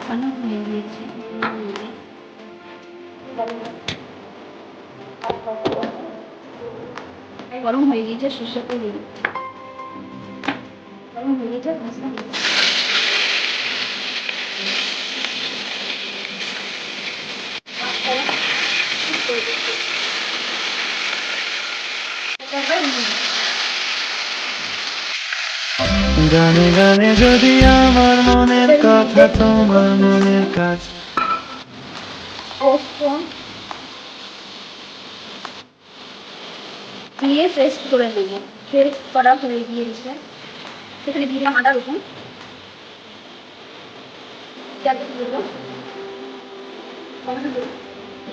মাখানো হয়ে গিয়েছে। গরম হয়ে গিয়েছে, সর্ষের তেল দিয়ে দিচ্ছি। গরম হয়ে গিয়েছে, মশলা দিয়ে দিচ্ছি। গানে গানে যদি আমার মনের কথা তোমার মনের কাছে রসুন দিয়ে পেস্ট করে দেবো। পেস্ট করা হয়ে গিয়েছে, সেখানে দিয়ে দিলাম আদা রসুন,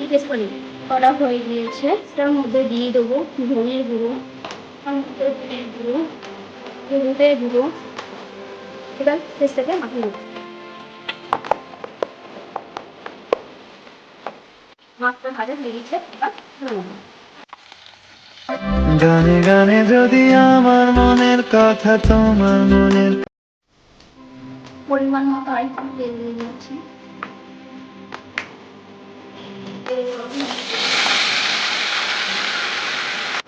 পেস্ট করে নেবো। করা হয়ে গিয়েছে, তার মধ্যে দিয়ে দেবো ধনের গুঁড়ো, তার মধ্যে গুঁড়ো, হলুদের গুঁড়ো। এবার পেস্টটাকে মাখিয়ে নেবো। মাছটা ভাজা হয়ে গেছে, এবার তুলে নেবো। গানে গানে যদি আমার মনের কথা তোমার মনের পরিমাণ মতো আরেকটু তেল দিয়ে দিচ্ছি।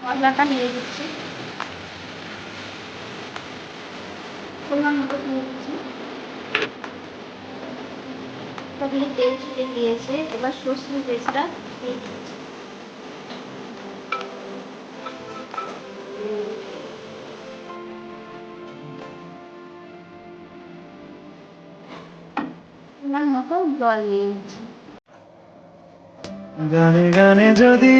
মশলাটা নিয়ে দিচ্ছি, পরিমাণ মতো দিয়ে দিচ্ছি। দিয়ে তেল ছেড়ে দিয়েছে, এবার সর্ষের পেস্টটা দিয়ে দিচ্ছি। পরিমাণ মতো জল দিয়ে দিচ্ছি। গানে গানে যদি